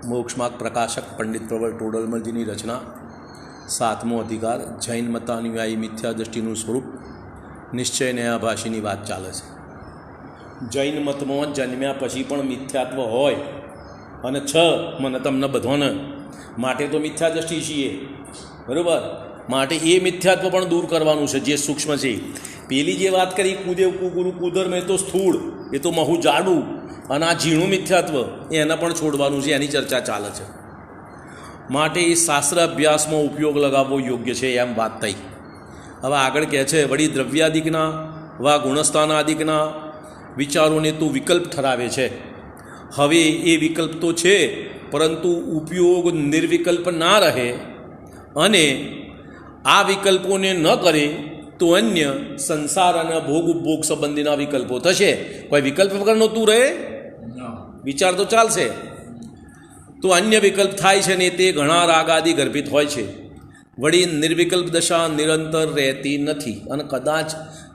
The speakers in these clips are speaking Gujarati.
मोक्षमार्ग प्रकाशक पंडित प्रवर टोडरमलजीની રચના। 7મો અધિકાર જૈન મતાનુયાયી મિથ્યા દૃષ્ટિનું સ્વરૂપ નિશ્ચય ન્યાયભાષીની વાત ચાલે છે। જૈન મતમાં જન્મ્યા પછી પણ મિથ્યાત્વ હોય અને મને તમને બધાને માટે તો મિથ્યા દૃષ્ટિ છીએ, બરાબર। માટે એ મિથ્યાત્વ પણ દૂર કરવાનું છે જે સૂક્ષ્મ છે। પેલી જે વાત કરી કુદેવ કુગુરુ કુદર મેં તો સ્થૂળ, એ તો મહુ જાડું, અને આ ઝીણું મિથ્યાત્વ એને પણ છોડવાનું છે, એની ચર્ચા ચાલે છે। માટે એ શાસ્ત્ર અભ્યાસમાં ઉપયોગ લગાવવો યોગ્ય છે એમ વાત થઈ। હવે આગળ કહે છે, વળી દ્રવ્યાદિકના વા ગુણસ્થાનાદિકના વિચારોને તું વિકલ્પ ઠરાવે છે। હવે એ વિકલ્પ તો છે, પરંતુ ઉપયોગ નિર્વિકલ્પ ના રહે, અને આ વિકલ્પોને ન કરે તો અન્ય સંસાર અને ભોગ ઉપભોગ સંબંધીના વિકલ્પો થશે। કોઈ વિકલ્પ વગરનો તું રહે વિચાર તો ચાલશે, તો અન્ય વિકલ્પ થાય છે ને તે ઘણા રાગાદિ ગર્ભિત હોય છે। વળી નિર્વિકલ્પ દશા નિરંતર રહેતી નથી, અને કદાચ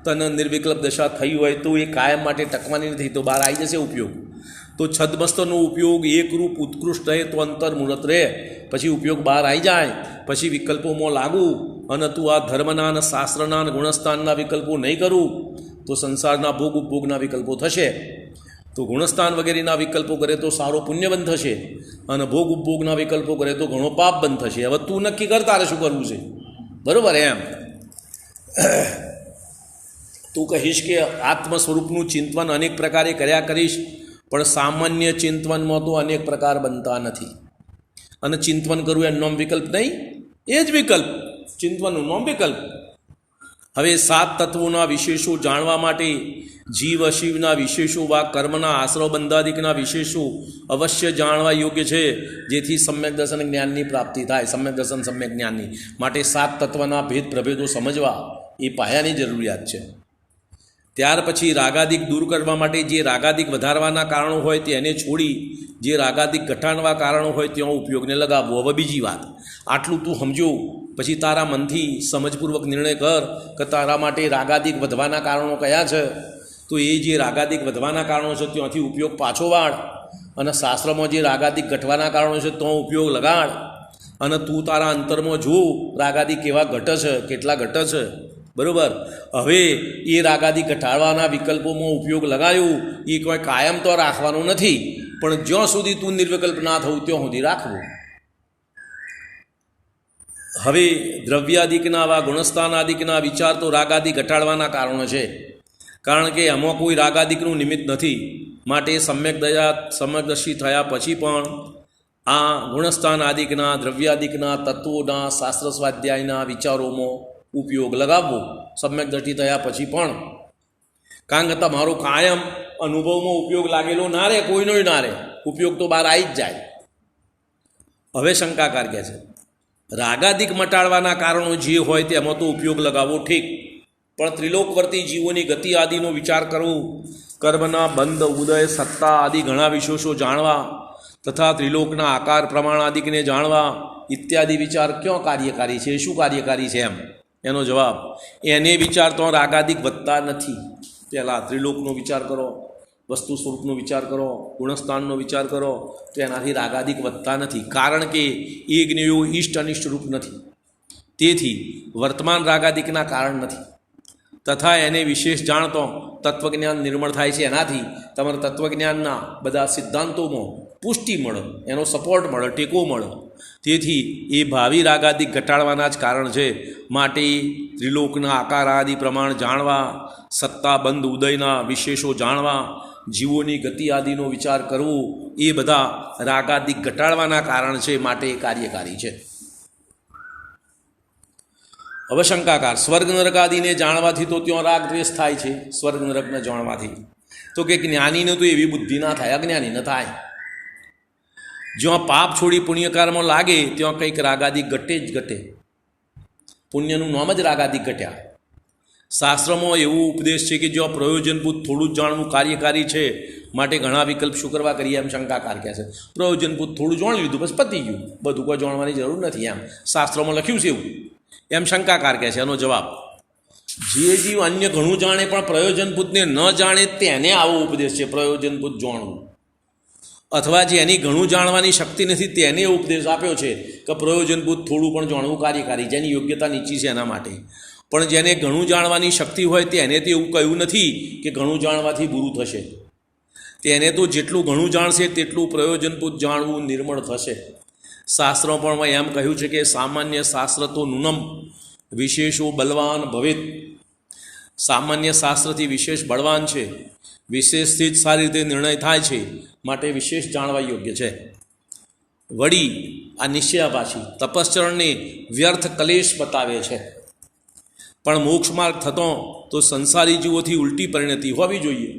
તને નિર્વિકલ્પ દશા થઈ હોય તો એ કાયમ માટે ટકવાની નથી, તો બહાર આવી જશે ઉપયોગ। તો છદમસ્તરનો ઉપયોગ એકરૂપ ઉત્કૃષ્ટ રહે તો અંતર્મુહૂર્ત રહે, પછી ઉપયોગ બહાર આવી જાય, પછી વિકલ્પોમાં લાગુ, અને તું આ ધર્મના અને શાસ્ત્રના અને ગુણસ્થાનના વિકલ્પો નહીં કરું તો સંસારના ભોગ ઉપભોગના વિકલ્પો થશે। તો ગુણસ્થાન વગેરેના વિકલ્પો કરે તો સારો પુણ્ય બંધ થશે, અને ભોગ ઉપભોગના વિકલ્પો કરે તો ઘણો પાપ બંધ થશે। હવે તું નક્કી કર તારે શું કરવું છે, બરાબર। એમ તું કહીશ કે આત્મ સ્વરૂપનું ચિંતન અનેક પ્રકારે કર્યા કરીશ, પણ સામાન્ય ચિંતનમાં તો અનેક પ્રકાર બનતા નથી, અને ચિંતન કરવું એનું નામ વિકલ્પ નહીં, એ જ વિકલ્પ, ચિંતનનું નામ વિકલ્પ। હવે 7 તત્વોના વિશેષો જાણવા માટે જીવ અશિવના વિશેષો વા કર્મના આશ્રવ બંધાદિકના વિશેષો અવશ્ય જાણવા યોગ્ય છે, જેથી સમ્યક દર્શન જ્ઞાનની પ્રાપ્તિ થાય। સમ્યક દર્શન સમ્યક જ્ઞાનની માટે 7 તત્વના ભેદ પ્રભેદો સમજવા એ પાયાની જરૂરિયાત છે। ત્યાર પછી રાગાદિક દૂર કરવા માટે જે રાગાદિક વધારવાના કારણો હોય તેને છોડી જે રાગાદિક ઘટાડવા કારણો હોય ત્યાં ઉપયોગને લગાવવો। હવે બીજી વાત, આટલું તું સમજો પછી તારા મનથી સમજપૂર્વક નિર્ણય કર કે તારા માટે રાગાદિક વધવાના કારણો કયા છે, તો એ જે રાગાદિક વધવાના કારણો છે ત્યાંથી ઉપયોગ પાછો વાળ, અને શાસ્ત્રમાં જે રાગાદિક ઘટવાના કારણો છે તો ઉપયોગ લગાડ, અને તું તારા અંતરમાં જો રાગાદિક કેવા ઘટે છે, કેટલા ઘટે છે, બરાબર। હવે એ રાગાદિક ઘટાડવાના વિકલ્પોમાં ઉપયોગ લગાવ્યો, એ કોઈ કાયમ તો રાખવાનો નથી, પણ જ્યાં સુધી તું નિર્વિકલ્પ ના થવું ત્યાં સુધી રાખવું। હવે દ્રવ્યાદિકના વા ગુણસ્થાનાદિકના વિચાર તો રાગાદિક ઘટાડવાના કારણો છે, કારણ કે આમાં કોઈ રાગાદિકનું નિમિત્ત નથી। માટે સમ્યકદર્શી થયા પછી પણ આ ગુણસ્થાન આદિકના દ્રવ્યાદિકના તત્વોના શાસ્ત્ર સ્વાધ્યાયના વિચારોમાં ઉપયોગ લગાવવો સમ્યકદર્શી થયા પછી પણ, કારણ કે તમારો કાયમ અનુભવમાં ઉપયોગ લાગેલો ના રહે, કોઈનો ના રહે, ઉપયોગ તો બહાર આવી જ જાય। હવે શંકાકાર કહે છે, રાગાદિક મટાડવાના કારણો જે હોય તેમાં તો ઉપયોગ લગાવવો ઠીક, પણ ત્રિલોકવર્તી જીવોની ગતિ આદિનો વિચાર કરવો, કર્મના બંધ ઉદય સત્તા આદિ ઘણા વિશેષો જાણવા, તથા ત્રિલોકના આકાર પ્રમાણ આદિકને જાણવા ઇત્યાદિ વિચાર ક્યાં કાર્યકારી છે, શું કાર્યકારી છે એમ એનો જવાબ, એને વિચાર તો રાગાદિક વધતા નથી। પહેલાં ત્રિલોકનો વિચાર કરો, વસ્તુ સ્વરૂપનો વિચાર કરો, ગુણસ્થાનનો વિચાર કરો, તો એનાથી રાગાદિક વધતા નથી, કારણ કે એ જ્ઞેયો ઇષ્ટ અનિષ્ટ રૂપ નથી, તેથી વર્તમાન રાગાદિકના કારણ નથી। તથા એને વિશેષ જાણતો તત્વજ્ઞાન નિર્મળ થાય છે, એનાથી તમારે તત્વજ્ઞાનના બધા સિદ્ધાંતોમાં પુષ્ટિ મળે, એનો સપોર્ટ મળે, ટેકો મળે, તેથી એ ભાવિ રાગાદિક ઘટાડવાના જ કારણ છે। માટે ત્રિલોકના આકાર આદિ પ્રમાણ જાણવા, સત્તા બંધ ઉદયના વિશેષો જાણવા, જીવોની ગતિ આદિનો વિચાર કરવો, એ બધા રાગાદિક ઘટાડવાના કારણ છે, માટે એ કાર્યકારી છે। હવે શંકાકાર, સ્વર્ગ નરક આદિને જાણવાથી તો ત્યાં રાગ દ્વેષ થાય છે, સ્વર્ગ નરકને જાણવાથી તો કે જ્ઞાનીને તો એવી બુદ્ધિ ના થાય, અજ્ઞાની ન થાય। જ્યાં પાપ છોડી પુણ્યકારમાં લાગે ત્યાં કંઈક રાગાદિક ઘટે જ ઘટે, પુણ્યનું નામ જ રાગાદિક ઘટ્યા। શાસ્ત્રમાં એવું ઉપદેશ છે કે જ્યાં પ્રયોજનભૂત થોડું જ જાણવું કાર્યકારી છે, માટે ઘણા વિકલ્પ શું કરવા કરીએ એમ શંકાકાર કહે છે। પ્રયોજનભૂત થોડું જાણી લીધું બસ પતી ગયું, બધું કોઈ જાણવાની જરૂર નથી એમ શાસ્ત્રમાં લખ્યું છે એવું એમ શંકાકાર કહે છે। એનો જવાબ, જે જીવ અન્ય ઘણું જાણે પણ પ્રયોજનભૂતને ન જાણે તેને આવો ઉપદેશ છે, પ્રયોજનભૂત જાણવું। અથવા જેની ઘણું જાણવાની શક્તિ નથી તેને ઉપદેશ આપ્યો છે કે પ્રયોજનભૂત થોડું પણ જાણવું કાર્યકારી, જેની યોગ્યતા નીચી છે એના માટે. પણ જેને ઘણું જાણવાની શક્તિ હોય તેને તો એવું કહ્યું નથી કે ઘણું જાણવાથી બુરું થશે. તેને તો જેટલું ઘણું જાણશે તેટલું પ્રયોજનભૂત જાણવું નિર્મળ થશે. શાસ્ત્રો પણ એમ કહ્યું છે કે સામાન્ય શાસ્ત્ર તો નૂનમ વિશેષો બલવાન ભવેત. સામાન્ય શાસ્ત્રથી વિશેષ બળવાન છે, વિશેષથી જ સારી રીતે નિર્ણય થાય છે, માટે વિશેષ જાણવા યોગ્ય છે. વળી આ નિશ્ચયાભાષી તપશ્ચરણને વ્યર્થ કલેશ બતાવે છે. પણ મોક્ષમાર્ગ થતો તો સંસારી જીવોથી ઉલટી પરિણતિ હોવી જોઈએ.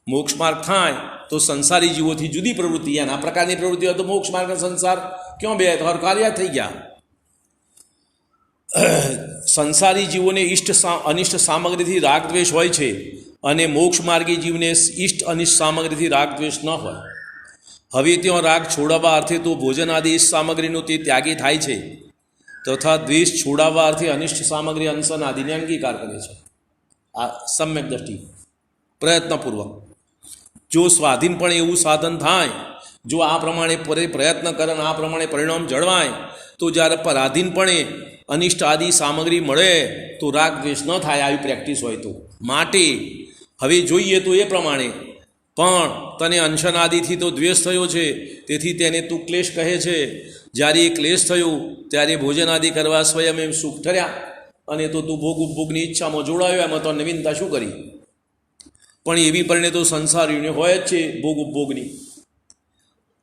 મોક્ષમાર્ગ થાય તો સંસારી જીવોથી જુદી પ્રવૃત્તિ, એના પ્રકારની પ્રવૃત્તિ હોય તો મોક્ષમાર્ગ સંસાર ક્યાં બે હરકાર્યા થઈ ગયા. સંસારી જીવોને અનિષ્ટ સામગ્રીથી રાગદ્વેષ હોય છે અને મોક્ષમાર્ગી જીવને ઇષ્ટ અનિષ્ટ સામગ્રીથી રાગદ્વેષ ન હોય. હવે ત્યાં રાગ છોડાવવા અર્થે તો ભોજન આદિ ઇષ્ટ સામગ્રીનો તે ત્યાગી થાય છે તથા દ્વેષ છોડાવવા અર્થે અનિષ્ટ સામગ્રી અંશન આદિને અંગીકાર કરે છે. આ સમ્યક દ્રષ્ટિ પ્રયત્નપૂર્વક. જો સ્વાધીન પણ એવું સાધન થાય, જો આ પ્રમાણે પ્રયત્ન કરે આ પ્રમાણે પરિણામ જળવાય તો જ્યારે પરાધીનપણે અનિષ્ટ આદિ સામગ્રી મળે તો રાગ દ્વેષ ન થાય. આવી પ્રેક્ટિસ હોય તો માટે હવે જોઈએ તો એ પ્રમાણે પણ તને અંશન આદિથી તો દ્વેષ થયો છે, તેથી તેને તું ક્લેશ કહે છે. જ્યારે એ ક્લેશ થયો ત્યારે ભોજન આદિ કરવા સ્વયં એમ સુખ ઠર્યા અને તો તું ભોગ ઉપભોગની ઈચ્છામાં જોડાયો. એમાં તો નવીનતા શું કરી? પણ એવી પરિણે તો સંસારીને હોય જ છે ભોગ ઉપભોગની.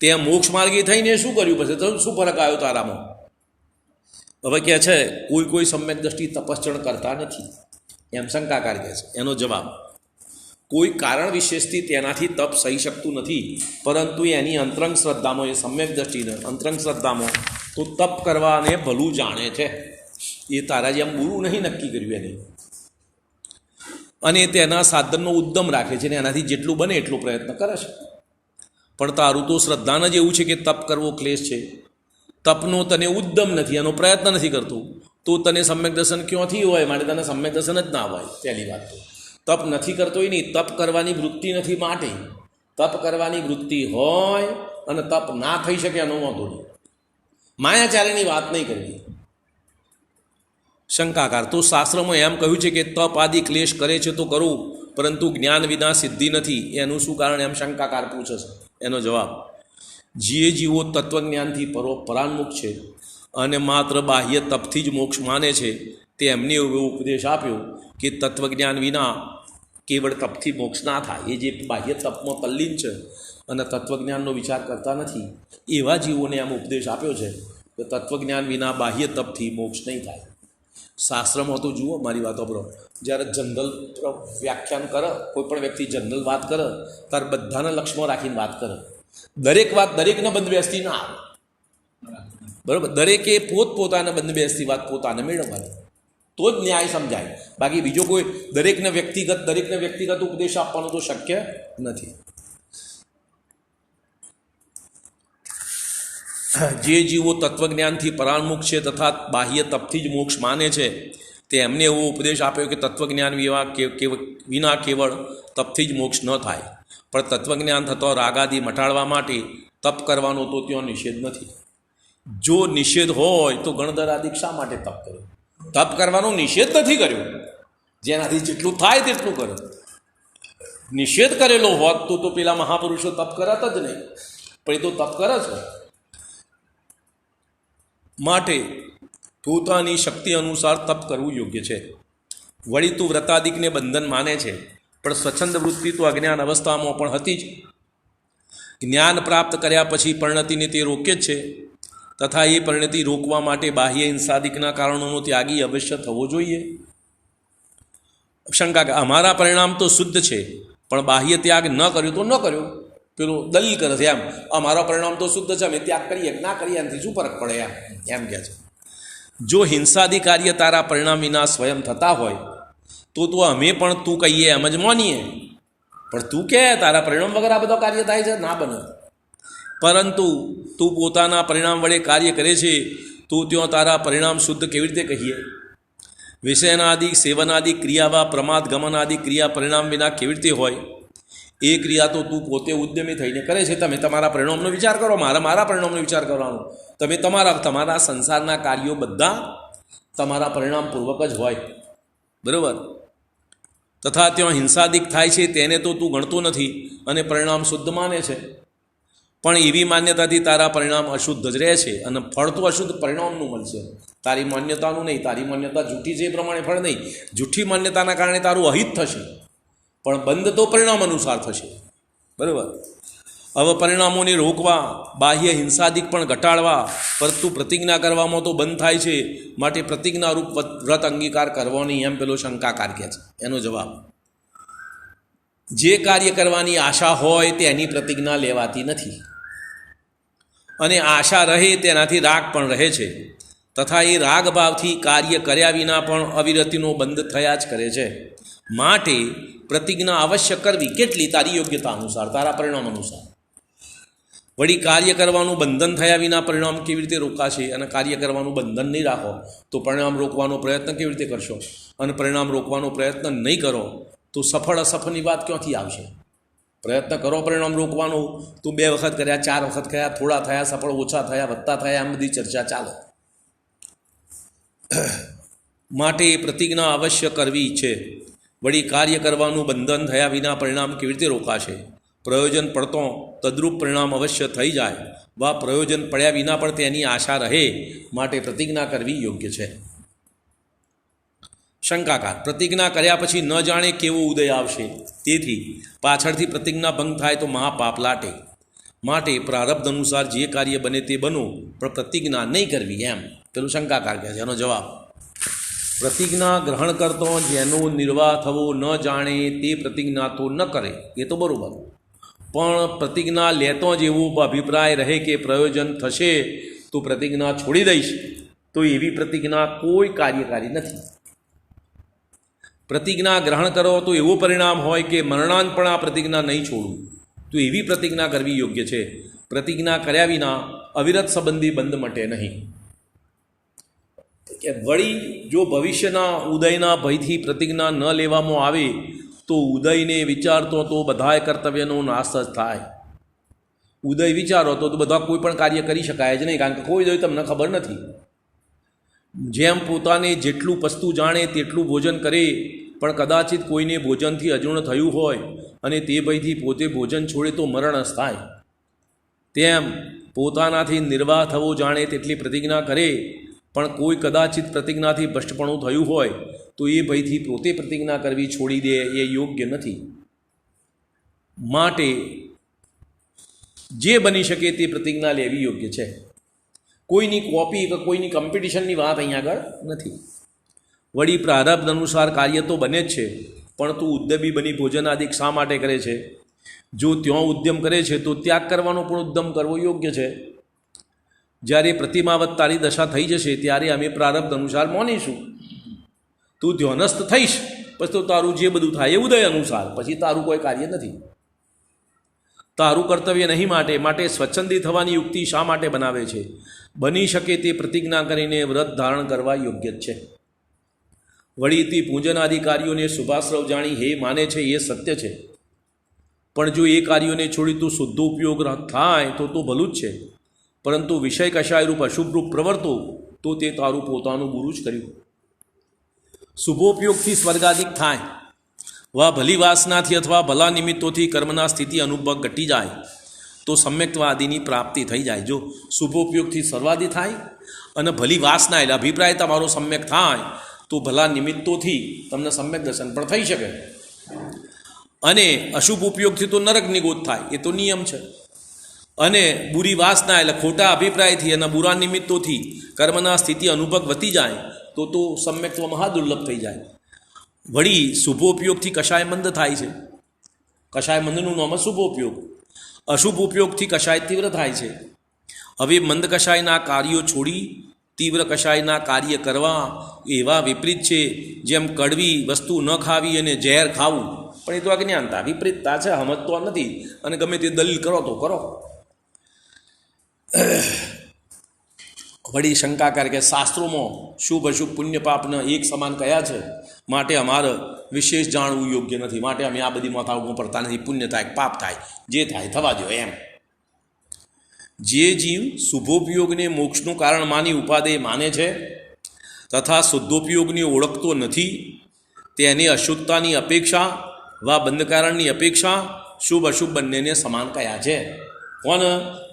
ત્યાં મોક્ષ માર્ગી થઈને શું કર્યું પછી? તો શું ફરક આવ્યો તારામાં? હવે કહે છે કોઈ સમ્યક દ્રષ્ટિ તપશ્ચરણ કરતા નથી એમ શંકાકાર કહે છે. એનો જવાબ, કોઈ કારણ વિશેષથી તેનાથી તપ સહી શકતું નથી, પરંતુ એની અંતરંગ શ્રદ્ધામાં, એ સમ્યક દ્રષ્ટિને અંતરંગ શ્રદ્ધામાં તો તપ કરવાને ભલું જાણે છે. એ તારા જેમ બુરું નહીં નક્કી કર્યું એને, અને તેના સાધનનો ઉદ્દમ રાખે છે ને એનાથી જેટલું બને એટલો પ્રયત્ન કરે છે. પણ તારું તો શ્રદ્ધાને જ એવું છે કે તપ કરવો ક્લેશ છે, તપનો તને ઉદ્દમ નથી, એનો પ્રયત્ન નથી કરતો, તો તને સમ્યક દર્શન ક્યાંથી હોય? માટે તને સમ્યક દર્શન જ ના હોય. પહેલી વાત તો તપ નથી કરતો એ નહીં, તપ કરવાની વૃત્તિ નથી. માટે તપ કરવાની વૃત્તિ હોય અને તપ ના થઈ શકે એનો વાંધો નહીં. માયાચાર્યની વાત નહીં કરવી. શંકાકાર તો શાસ્ત્રમાં એમ કહ્યું છે કે તપ આદિ ક્લેશ કરે છે તો કરવું, પરંતુ જ્ઞાન વિના સિદ્ધિ નથી. એનું શું કારણ? એમ શંકાકાર પૂછે છે. એનો જવાબ, જે જીવો તત્વજ્ઞાનથી પરાન્મુખ છે અને માત્ર બાહ્ય તપથી જ મોક્ષ માને છે, તેમને એવો ઉપદેશ આપ્યો કે તત્વજ્ઞાન વિના કેવળ તપથી મોક્ષ ના થાય. એ જે બાહ્ય તપમાં તલ્લીન છે અને તત્વજ્ઞાનનો વિચાર કરતા નથી, એવા જીવોને એમ ઉપદેશ આપ્યો છે કે તત્વજ્ઞાન વિના બાહ્ય તપથી મોક્ષ નહીં થાય. શાસ્ત્રમાં તો જુઓ, મારી વાતો બરો, જ્યારે જનરલ વ્યાખ્યાન કરે કોઈ પણ વ્યક્તિ, જનરલ વાત કરે ત્યારે બધાને લક્ષ્યમાં રાખીને વાત કરે. દરેક વાત દરેકને બંધબેસતી ના આવે. બરાબર? દરેકે પોતપોતાને બંધબેસતી વાત પોતાને મેળવવાની, તો જ ન્યાય સમજાય. બાકી બીજો કોઈ દરેકને વ્યક્તિગત ઉપદેશ આપવાનો તો શક્ય નથી. જે જીવો તત્વજ્ઞાનથી પરાન્મુખ છે તથા બાહ્ય તપથી જ મોક્ષ માને છે, તેમને એવો ઉપદેશ આપ્યો કે તત્વજ્ઞાન વિના કેવળ તપથી જ મોક્ષ ન થાય. પણ તત્વજ્ઞાન થતો રાગાદી મટાડવા માટે તપ કરવાનો તો ત્યાં નિષેધ નથી. જો નિષેધ હોય તો ગણધર આદિ શા માટે તપ કર્યો? તપ કરવાનો નિષેધ નથી કર્યો, જેનાથી જેટલું થાય તેટલું કરે. નિષેધ કરેલો હોત તો પેલા મહાપુરુષો તપ કરત જ નહીં, પણ એ તો તપ કરે છે. માટે પોતાની શક્તિ અનુસાર તપ કરવું યોગ્ય છે. વળી તું વ્રતાદિકને બંધન માને છે, પણ સ્વચ્છંદ વૃત્તિ તો અજ્ઞાન અવસ્થામાં પણ હતી જ. જ્ઞાન પ્રાપ્ત કર્યા પછી પરિણતિને તે રોકે જ છે, તથા એ પરિણતિ રોકવા માટે બાહ્ય હિંસાદિકના કારણોનો ત્યાગી અવશ્ય થવો જોઈએ. શંકા કે અમારા પરિણામ તો શુદ્ધ છે, પણ બાહ્ય ત્યાગ ન કર્યો તો ન કર્યો. પેલો દલીલ કરે છે એમ, અમારો પરિણામ તો શુદ્ધ છે, અમે ત્યાગ કરીએ ના કરીએ એનાથી શું ફરક પડે એમ કહે છે. જો હિંસાદી કાર્ય તારા પરિણામ વિના સ્વયં થતા હોય તો અમે પણ તું કહીએ એમ જ માનીએ. પણ તું કે તારા પરિણામ વગર આ બધો કાર્ય થાય છે, ના બને. પરંતુ તું પોતાના પરિણામ વડે કાર્ય કરે છે તો ત્યાં તારા પરિણામ શુદ્ધ કેવી રીતે કહીએ? વિષયનાદિ સેવનાદિ ક્રિયાવા પ્રમાદ ગમનાદિ ક્રિયા પરિણામ વિના કેવી રીતે હોય? એ ક્રિયા તો તું પોતે ઉદ્યમી થઈને કરે છે. તમે તમારા પરિણામનો વિચાર કરો, મારા પરિણામનો વિચાર કરવાનો. તમે તમારા સંસારના કાર્યો બધા તમારા પરિણામપૂર્વક જ હોય, બરાબર. તથા ત્યાં હિંસાદિક થાય છે તેને તો તું ગણતો નથી અને પરિણામ શુદ્ધ માને છે, પણ એવી માન્યતાથી તારા પરિણામ અશુદ્ધ જ રહે છે અને ફળ તો અશુદ્ધ પરિણામનું મળશે, તારી માન્યતાનું નહીં. તારી માન્યતા જૂઠી છે એ પ્રમાણે ફળ નહીં. જૂઠી માન્યતાના કારણે તારું અહિત થશે, પણ બંધ તો પરિણામ અનુસાર થશે, બરાબર. હવે પરિણામોને રોકવા, બાહ્ય હિંસાદિક પણ ઘટાડવા, પરંતુ પ્રતિજ્ઞા કરવામાં તો બંધ થાય છે, માટે પ્રતિજ્ઞારૂપ વ્રત અંગીકાર કરવો નહીં, એમ પેલો શંકાકાર કહે છે. એનો જવાબ, જે કાર્ય કરવાની આશા હોય તેની પ્રતિજ્ઞા લેવાતી નથી, અને આશા રહે તેનાથી રાગ પણ રહે છે, તથા એ રાગ ભાવથી કાર્ય કર્યા વિના પણ અવિરતિનો બંધ થયા જ કરે છે. માટે પ્રતિજ્ઞા અવશ્ય કરવી. કેટલી? તારી યોગ્યતા અનુસાર, તારા પરિણામ અનુસાર. વળી કાર્ય કરવાનું બંધન થયા વિના પરિણામ કેવી રીતે રોકાશે? અને કાર્ય કરવાનું બંધન નહીં રાખો તો પરિણામ રોકવાનો પ્રયત્ન કેવી રીતે કરશો? અને પરિણામ રોકવાનો પ્રયત્ન નહીં કરો તો સફળ અસફળની વાત ક્યાંથી આવશે? પ્રયત્ન કરો પરિણામ રોકવાનો, તો 2 વખત કર્યા, 4 વખત કર્યા, થોડા થયા સફળ, ઓછા થયા, વધતા થયા, આમ બધી ચર્ચા ચાલે. માટે પ્રતિજ્ઞા અવશ્ય કરવી છે. વળી કાર્ય કરવાનું બંધન થયા વિના પરિણામ કેવી રીતે રોકાશે? પ્રયોજન પડતો તદ્રુપ પરિણામ અવશ્ય થઈ જાય, વા પ્રયોજન પડ્યા વિના પણ તેની આશા રહે, માટે પ્રતિજ્ઞા કરવી યોગ્ય છે. શંકાકાર, પ્રતિજ્ઞા કર્યા પછી ન જાણે કેવો ઉદય આવશે, તેથી પાછળથી પ્રતિજ્ઞા ભંગ થાય તો મહાપાપ લાટે. માટે પ્રારબ્ધ અનુસાર જે કાર્ય બને તે બનો, પણ પ્રતિજ્ઞા નહીં કરવી, એમ પેલું શંકાકાર કહે છે. એનો જવાબ, પ્રતિજ્ઞા ગ્રહણ કરતો જેનો નિર્વાહ થવો ન જાણે તે પ્રતિજ્ઞા તો ન કરે, એ તો બરાબર. પણ પ્રતિજ્ઞા લેતો જ એવો અભિપ્રાય રહે કે પ્રયોજન થશે તો પ્રતિજ્ઞા છોડી દઈશ, તો એવી પ્રતિજ્ઞા કોઈ કાર્યકારી નથી. પ્રતિજ્ઞા ગ્રહણ કરો તો એવું પરિણામ હોય કે મરણાંત પણ આ પ્રતિજ્ઞા નહીં છોડવું, તો એવી પ્રતિજ્ઞા કરવી યોગ્ય છે. પ્રતિજ્ઞા કર્યા વિના અવિરત સંબંધી બંધ મટે નહીં. કે વળી જો ભવિષ્યના ઉદયના ભયથી પ્રતિજ્ઞા ન લેવામાં આવે તો ઉદયને વિચારતો તો બધાય કર્તવ્યનો નાશ જ થાય. ઉદય વિચારો તો બધા કોઈ પણ કાર્ય કરી શકાય જ નહીં, કારણ કે કોઈ ઉદય તમને ખબર નથી. જેમ પોતાને જેટલું પસ્તું જાણે તેટલું ભોજન કરે, પણ કદાચિત કોઈને ભોજનથી અજૂર્ણ થયું હોય અને તે ભયથી પોતે ભોજન છોડે તો મરણ જ થાય, તેમ પોતાનાથી નિર્વાહ થવો જાણે તેટલી પ્રતિજ્ઞા કરે, પણ કોઈ કદાચિત પ્રતિજ્ઞાથી ભ્રષ્ટપણું થયું હોય તો એ ભયથી પોતે પ્રતિજ્ઞા કરવી છોડી દે, એ યોગ્ય નથી. માટે જે બની શકે તે પ્રતિજ્ઞા લેવી યોગ્ય છે. કોઈની કોપી કે કોઈની કોમ્પિટિશનની વાત અહીંયા આગળ નથી. વળી પ્રારબ્ધ અનુસાર કાર્ય તો બને જ છે, પણ તું ઉદ્યમી બની ભોજન આદિ શા માટે કરે છે? જો ત્યાં ઉદ્યમ કરે છે તો ત્યાગ કરવાનો પણ ઉદ્યમ કરવો યોગ્ય છે. જ્યારે પ્રતિમાવત તારી દશા થઈ જશે ત્યારે અમે પ્રારબ્ધ અનુસાર માનીશું. તું ધ્યાનસ્થ થઈશ પછી તો તારું જે બધું થાય એ ઉદય અનુસાર, પછી તારું કોઈ કાર્ય નથી, તારું કર્તવ્ય નહીં. માટે સ્વચ્છંદી થવાની યુક્તિ શા માટે બનાવે છે? બની શકે તે પ્રતિજ્ઞા કરીને વ્રત ધારણ કરવા યોગ્ય જ છે. વળી તે પૂજન આદિ કાર્યોને શુભાશ્રવ જાણી હે માને છે એ સત્ય છે, પણ જો એ કાર્યોને છોડી તું શુદ્ધ ઉપયોગ થાય તો ભલું જ છે, પરંતુ વિષય કશાયરૂપ અશુભરૂપ પ્રવર્તો તો તે તારું પોતાનું બુરું જ કર્યું. શુભોપયોગથી સ્વર્ગાદિક થાય, વા ભલી વાસનાથી અથવા ભલા નિમિત્તોથી કર્મના સ્થિતિ અનુભવ ઘટી જાય તો સમ્યક્તવાદીની પ્રાપ્તિ થઈ જાય. જો શુભોપયોગથી સર્વાદિ થાય અને ભલી વાસના એટલે અભિપ્રાય તમારો સમ્યક થાય તો ભલા નિમિત્તોથી તમને સમ્યક દર્શન પણ થઈ શકે, અને અશુભ ઉપયોગથી તો નરકની ગોત થાય, એ તો નિયમ છે. અને બુરી વાસના એટલે ખોટા અભિપ્રાયથી અને બુરા નિમિત્તોથી કર્મના સ્થિતિ અનુભવ વધી જાય તો સમ્યક્ત્વ મહાદુર્લભ થઈ જાય. વળી શુભોપયોગથી કશાય મંદ થાય છે. કશાય મંદનું નામ શુભોપયોગ. અશુભ ઉપયોગથી કશાય તીવ્ર થાય છે. હવે મંદ કશાયના કાર્યો છોડી તીવ્ર કશાયના કાર્ય કરવા એવા વિપરીત છે, જેમ કડવી વસ્તુ ન ખાવી અને ઝેર ખાવું. પણ એ તો અજ્ઞાનતા, વિપરીતતા છે, સમજતો નથી અને ગમે તે દલીલ કરો તો કરો. વળી શંકા કરે કે શાસ્ત્રોમાં શુભ અશુભ પુણ્ય પાપને એક સમાન કયા છે, માટે અમારે વિશેષ જાણવું યોગ્ય નથી, માટે અમે આ બધી માથાઓમાં પડતા નથી. પુણ્ય થાય પાપ થાય જે થાય થવા દો એમ. જે જીવ શુભોપયોગને મોક્ષનું કારણ માની ઉપાદેય માને છે તથા શુદ્ધોપયોગને ઓળખતો નથી, તેની અશુદ્ધતાની અપેક્ષા વા બંધકારણની અપેક્ષા શુભ અશુભ બંનેને સમાન કયા છે. કોણ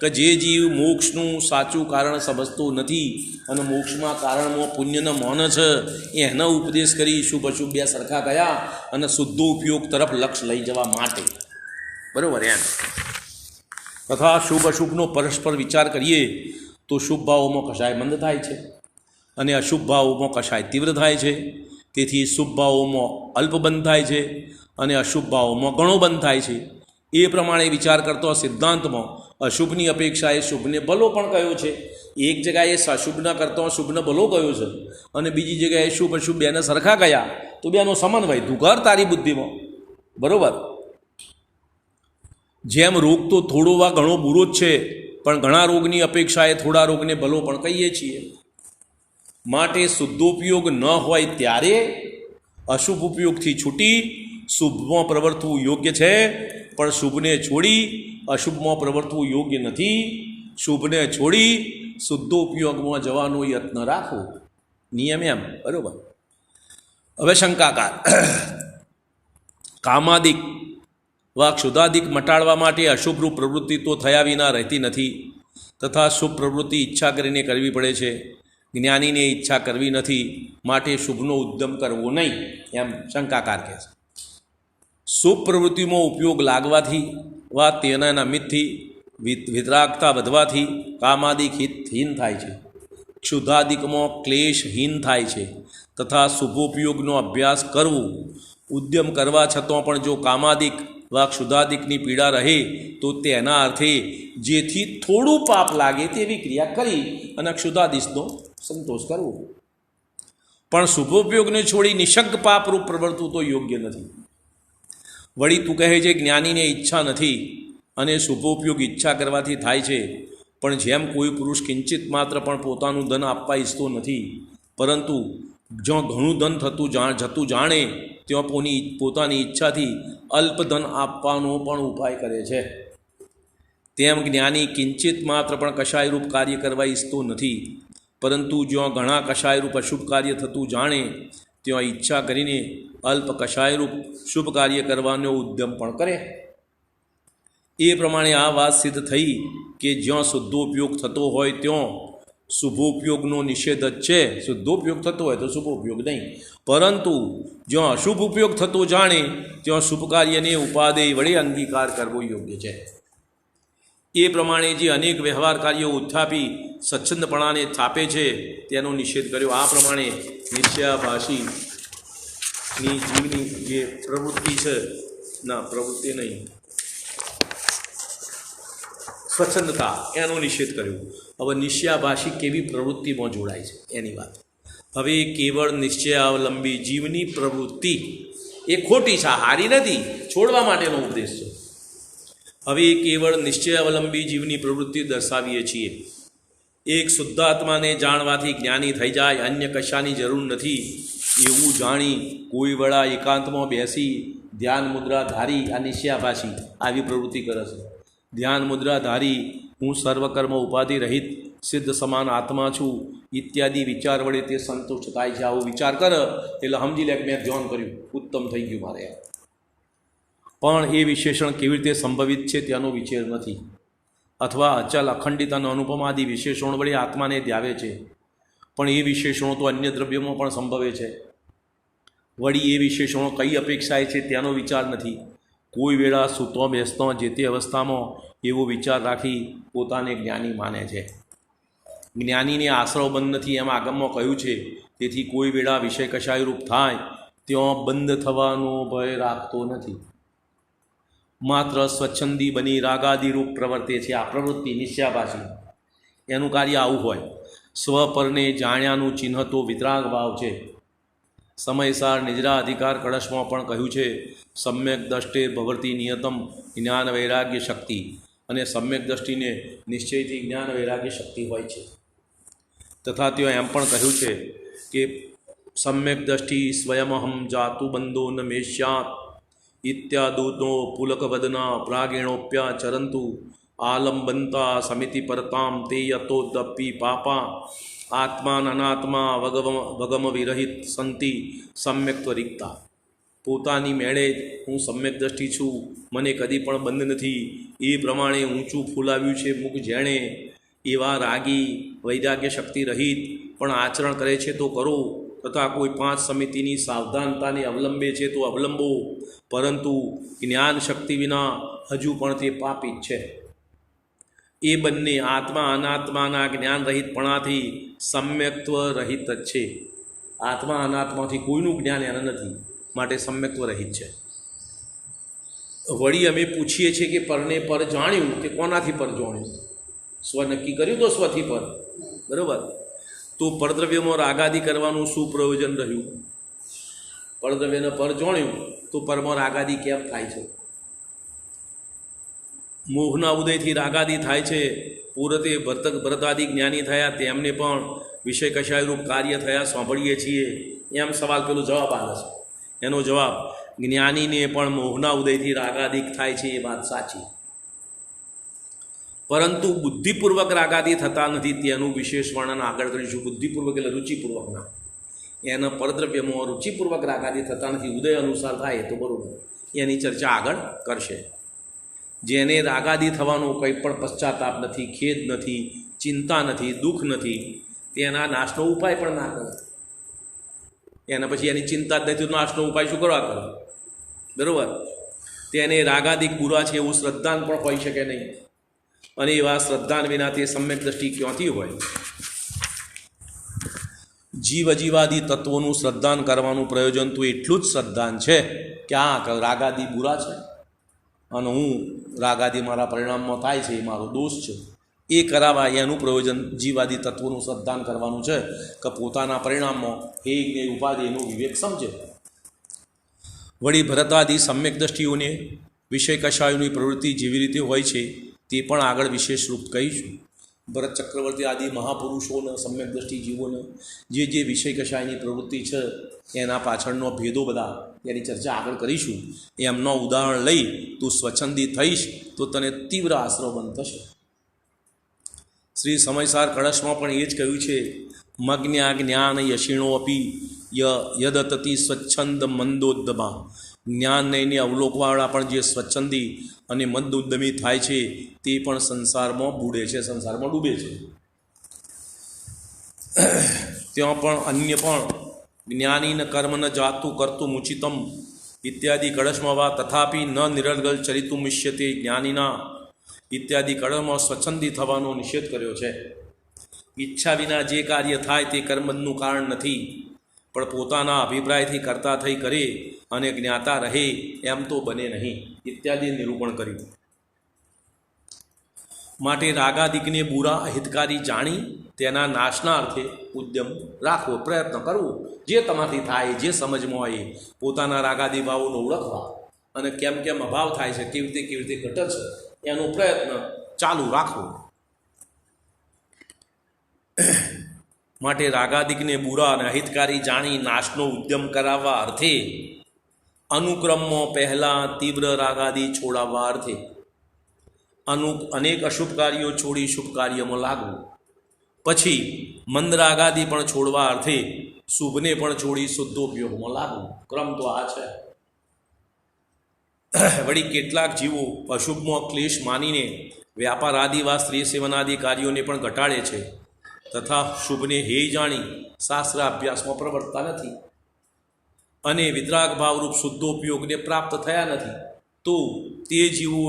કે જે જીવ મોક્ષનું સાચું કારણ સમજતો નથી અને મોક્ષમાં કારણમાં પુણ્યને મૌન છે, એનો ઉપદેશ કરી શુભ અશુભ બે સરખા કયા અને શુદ્ધો ઉપયોગ તરફ લક્ષ્ય લઈ જવા માટે. બરાબર એમ. તથા શુભ અશુભનો પરસ્પર વિચાર કરીએ તો શુભ ભાવોમાં કશાય મંદ થાય છે અને અશુભ ભાવોમાં કશાય તીવ્ર થાય છે. તેથી શુભ ભાવોમાં અલ્પ બંધ થાય છે અને અશુભ ભાવોમાં ઘણો બંધ થાય છે. એ પ્રમાણે વિચાર કરતો સિદ્ધાંતમાં અશુભની અપેક્ષાએ શુભને ભલો પણ કહ્યો છે. એક જગ્યાએ અશુભના કરતો શુભને ભલો કહ્યો છે અને બીજી જગ્યાએ શુભ અશુભ બેને સરખા કયા, તો બેનો સમન્વય તું કર તારી બુદ્ધિમાં. બરાબર. જેમ રોગ તો થોડો વા ઘણો બુરો જ છે, પણ ઘણા રોગની અપેક્ષાએ થોડા રોગને ભલો પણ કહીએ છીએ. માટે શુદ્ધોપયોગ ન હોય ત્યારે અશુભ ઉપયોગથી છૂટી શુભમાં પ્રવર્તવું યોગ્ય છે, પણ શુભને છોડી અશુભમાં પ્રવર્તવું યોગ્ય નથી. શુભને છોડી શુદ્ધોપયોગમાં જવાનો યત્ન રાખવો, નિયમ એમ. બરાબર. હવે શંકાકાર કામાદિક વા ક્ષુધાદિક મટાડવા માટે અશુભરૂપ પ્રવૃત્તિ તો થયા વિના રહેતી નથી, તથા શુભ પ્રવૃત્તિ ઈચ્છા કરીને કરવી પડે છે. જ્ઞાનીને ઈચ્છા કરવી નથી, માટે શુભનો ઉદ્યમ કરવો નહીં, એમ શંકાકાર કહે છે. શુભ પ્રવૃત્તિમાં ઉપયોગ લાગવાથી વા તેના નિમિત્તથી વિતરાગતા વધવાથી કામાદિક હિતહીન થાય છે, ક્ષુધાદિકમાં ક્લેશહીન થાય છે. તથા શુભોપયોગનો અભ્યાસ કરવો ઉદ્યમ કરવા છતાં પણ જો કામાદિક વા ક્ષુધાદિકની પીડા રહે તો તેના અર્થે જેથી થોડું પાપ લાગે તેવી ક્રિયા કરી અને ક્ષુધાદિશનો સંતોષ કરવો. પણ શુભોપયોગને છોડી નિશંક પાપરૂપ પ્રવર્તવું તો યોગ્ય નથી. વળી તું કહે છે જ્ઞાનીને ઈચ્છા નથી અને શુભોપયોગ ઈચ્છા કરવાથી થાય છે, પણ જેમ કોઈ પુરુષ કિંચિત માત્ર પણ પોતાનું ધન આપવા ઈચ્છતો નથી, પરંતુ જ્યાં ઘણું ધન જતું જાણે ત્યાં પોતાની ઈચ્છાથી અલ્પ ધન આપવાનો પણ ઉપાય કરે છે, તેમ જ્ઞાની કિંચિત માત્ર પણ કશાયરૂપ કાર્ય કરવા ઈચ્છતો નથી, પરંતુ જ્યાં ઘણા કશાયરૂપ અશુભ કાર્ય થતું જાણે ત્યાં ઈચ્છા કરીને અલ્પ કશાયરૂપ શુભ કાર્ય કરવાનો ઉદ્યમ પણ કરે. એ પ્રમાણે આ વાત સિદ્ધ થઈ કે જ્યાં શુદ્ધોપયોગ થતો હોય ત્યાં શુભોપયોગનો નિષેધ જ છે. શુદ્ધોપયોગ થતો હોય તો શુભોપયોગ નહીં, પરંતુ જ્યાં અશુભ ઉપયોગ થતો જાણે ત્યાં શુભ કાર્યને ઉપાદેય વડે અંગીકાર કરવો યોગ્ય છે. એ પ્રમાણે જે અનેક વ્યવહાર કાર્યો ઉત્થાપી સ્વચ્છંદપણાને થાપે છે તેનો નિષેધ કર્યો. આ પ્રમાણે નિશ્ચયાભાષીની જીવની જે પ્રવૃત્તિ છે, ના પ્રવૃત્તિ નહીં, સ્વચ્છંદતા, એનો નિષેધ કર્યો. હવે નિશ્ચયાભાષી કેવી પ્રવૃત્તિમાં જોડાય છે એની વાત. હવે કેવળ નિશ્ચયાવલંબી જીવની પ્રવૃત્તિ એ ખોટી છે, હારી નથી, છોડવા માટેનો ઉપદેશ છે. હવે કેવળ નિશ્ચયાવલંબી જીવની પ્રવૃત્તિ દર્શાવીએ છીએ. એક શુદ્ધાત્માને જાણવાથી જ્ઞાની થઈ જાય, અન્ય કશાની જરૂર નથી એવું જાણી કોઈ વેળા એકાંતમાં બેસી ધ્યાન મુદ્રા ધારી આ નિશ્ચયાભાષી આવી પ્રવૃત્તિ કરે છે. ધ્યાન મુદ્રા ધારી હું સર્વકર્મ ઉપાધિ રહિત સિદ્ધ સમાન આત્મા છું ઇત્યાદિ વિચાર વડે તે સંતુષ્ટ થાય છે. આવો વિચાર કર એટલે સમજી લે કે મેં ધ્યાન કર્યું, ઉત્તમ થઈ ગયું મારે. પણ એ વિશેષણ કેવી રીતે સંભવિત છે તેનો વિચાર નથી, અથવા અચલ અખંડિત અને અનુપમ આદિ વિશેષણો વડે આત્માને ધ્યાવે છે, પણ એ વિશેષણો તો અન્ય દ્રવ્યોમાં પણ સંભવે છે. વળી એ વિશેષણો કઈ અપેક્ષાએ છે તેનો વિચાર નથી. કોઈ વેળા સૂતો બેસતો જે તે અવસ્થામાં એવો વિચાર રાખી પોતાને જ્ઞાની માને છે. જ્ઞાનીને આશ્રવ બંધ નથી એમ આગમમાં કહ્યું છે. તેથી કોઈ વેળા વિષય કશાયરૂપ થાય ત્યાં બંધ થવાનો ભય રાખતો નથી, માત્ર સ્વચ્છંદી બની રાગાદિરૂપ પ્રવર્તે છે. આ પ્રવૃત્તિ નિશ્ચયાભાષી એનું કાર્ય આવું હોય. સ્વપરને જાણ્યાનું ચિહ્ન તો વિતરાગ ભાવ છે. સમયસાર નિજરા અધિકાર કળશમાં પણ કહ્યું છે સમ્યક દ્રષ્ટિ ભવર્તી નિયતમ જ્ઞાન વૈરાગ્ય શક્તિ, અને સમ્યક દ્રષ્ટિને નિશ્ચયથી જ્ઞાન વૈરાગ્ય શક્તિ હોય છે. તથા ત્યાં એમ પણ કહ્યું છે કે સમ્યક દ્રષ્ટિ સ્વયમહમ જાતુ બંધો ન મેષ્યાત ઇત્યાદુનો પુલકવદના પ્રાગેણોપ્યા ચરંતુ આલંબંતા સમિતિ પરતામ તે યતોદપી પાપા આત્માનનાત્મા વગમ વિરહિત સંતિ સમ્યક્ત્વ રિક્તા. પોતાની મેળે હું સમ્યક દ્રષ્ટિ છું, મને કદી પણ બંધ નથી, એ પ્રમાણે ઊંચું ફૂલાવ્યું છે મુખ જેણે, એવા રાગી વૈરાગ્ય શક્તિ રહિત પણ આચરણ કરે છે તો કરો, તથા કોઈ પાંચ સમિતિની સાવધાનતાને અવલંબે છે તો અવલંબો, પરંતુ જ્ઞાન શક્તિ વિના હજુ પણ તે પાપી જ છે. એ બંને આત્મા અનાત્માના જ્ઞાન રહિતપણાથી સમ્યક્ત્વ રહિત જ છે. આત્મા અનાત્માથી કોઈનું જ્ઞાન એના નથી, માટે સમ્યક્ત્વ રહિત છે. વળી અમે પૂછીએ છીએ કે પરને પર જાણ્યું કે કોનાથી પર જાણ્યું? સ્વ નક્કી કર્યું તો સ્વથી પર, બરાબર? તો પરદ્રવ્યમાં રાગાદી કરવાનું શું પ્રયોજન રહ્યું? પરદ્રવ્યને પર જાણ્યું તો પરમાં રાગાદી કેમ થાય છે? મોહના ઉદયથી રાગાદી થાય છે. પૂરતે ભરતાદિ જ્ઞાની થયા તેમને પણ વિષય કશાયરૂપ કાર્ય થયા સાંભળીએ છીએ. એમ સવાલ પેલો જવાબ આવે છે. એનો જવાબ, જ્ઞાનીને પણ મોહના ઉદયથી રાગાદિક થાય છે, એ વાત સાચી, પરંતુ બુદ્ધિપૂર્વક રાગાદી થતા નથી. તેનું વિશેષ વર્ણન આગળ કરીશું. બુદ્ધિપૂર્વક એટલે રુચિપૂર્વકના. એના પરદ્રવ્યમાં રુચિપૂર્વક રાગાદી થતા નથી, ઉદય અનુસાર થાય તો બરાબર. એની ચર્ચા આગળ કરશે. જેને રાગાદી થવાનો કંઈ પણ પશ્ચાતાપ નથી, ખેદ નથી, ચિંતા નથી, દુઃખ નથી, તેના નાશનો ઉપાય પણ ના કરે. એના પછી એની ચિંતા જ નથી, નાશનો ઉપાય શું કરવા કરે? બરાબર? તેને રાગાદિક બુરા છે એવું શ્રદ્ધાન પણ હોઈ શકે નહીં, અને એવા શ્રદ્ધાન વિના તે સમ્યક દ્રષ્ટિ ક્યાંથી હોય? જીવજીવાદી તત્વોનું શ્રદ્ધાન કરવાનું પ્રયોજન તો એટલું જ શ્રદ્ધાન છે કે આ રાગાદી બુરા છે અને હું રાગાદી મારા પરિણામમાં થાય છે, એ મારો દોષ છે, એ કરાવવા એનું પ્રયોજન જીવાદી તત્વોનું શ્રદ્ધાન કરવાનું છે કે પોતાના પરિણામમાં એ ઉપાધિ એનો વિવેક સમજે. વળી ભરતાદી સમ્યક દ્રષ્ટિઓને વિષય કશાયોની પ્રવૃત્તિ જેવી રીતે હોય છે તે પણ આગળ વિશેષ રૂપ કહીશું. ભરત ચક્રવર્તી આદિ મહાપુરુષોને સમ્યક દ્રષ્ટિ જીવોને જે વિષય કશાયની પ્રવૃત્તિ છે એના પાછળનો ભેદો બધા એની ચર્ચા આગળ કરીશું. એમનો ઉદાહરણ લઈ તું સ્વચ્છંદી થઈશ તો તને તીવ્ર આશરો બંધ થશે. શ્રી સમયસાર કળશમાં પણ એ જ કહ્યું છે, મજ્ઞા જ્ઞાન યશિણો અપી યદતતી સ્વચ્છંદ મંદોદ્દમા. જ્ઞાન નહીંને અવલોકવાવાળા પણ જે સ્વચ્છંદી અને મંદોદ્દમી થાય છે તે પણ સંસારમાં બુડે છે, સંસારમાં ડૂબે છે. ત્યાં પણ અન્ય પણ જ્ઞાની ન કર્મ ન જાતું કરતું મુચિતમ ઇત્યાદિ કળશમાં વા તથાપી ન નિરર્ગલ ચરિતું મિષ્યતે જ્ઞાનીના ઇત્યાદિ કળશમાં સ્વચ્છંદી થવાનો નિષેધ કર્યો છે. ઈચ્છા વિના જે કાર્ય થાય તે કર્મનું કારણ નથી, પણ પોતાના અભિપ્રાયથી કરતા થઈ કરે અને જ્ઞાતા રહે એમ તો બને નહીં ઇત્યાદિ નિરૂપણ કર્યું. માટે રાગાદિકને બુરા અહિતકારી જાણી તેના નાશના અર્થે ઉદ્યમ રાખવો, પ્રયત્ન કરવો. જે તમારાથી થાય, જે સમજમાં હોય, પોતાના રાગાદી ભાવોને ઓળખવા અને કેમ કેમ અભાવ થાય છે, કેવી રીતે ઘટે છે, એનો પ્રયત્ન ચાલુ રાખવો. માટે રાગાદિકને બુરા અને અહિતકારી જાણી નાશનો ઉદ્યમ કરાવવા અર્થે અનુક્રમમાં પહેલાં તીવ્ર રાગાદી છોડાવવા અર્થે અનેક અશુભ કાર્યો છોડી શુભ કાર્યમાં લાગવું, પછી મંદ રાગાદી પણ છોડવા અર્થે શુભને પણ છોડી શુદ્ધોપયોગમાં લાગવું. ક્રમ તો આ છે. વળી કેટલાક જીવો અશુભમાં ક્લેશ માનીને વ્યાપાર આદિ વા સ્ત્રી સેવનાદિ કાર્યોને પણ ઘટાડે છે, તથા શુભને હેય જાણી શાસ્ત્ર અભ્યાસમાં પ્રવર્તતા નથી અને વિતરાગ ભાવરૂપ શુદ્ધોપયોગને પ્રાપ્ત થયા નથી, તો તે જીવો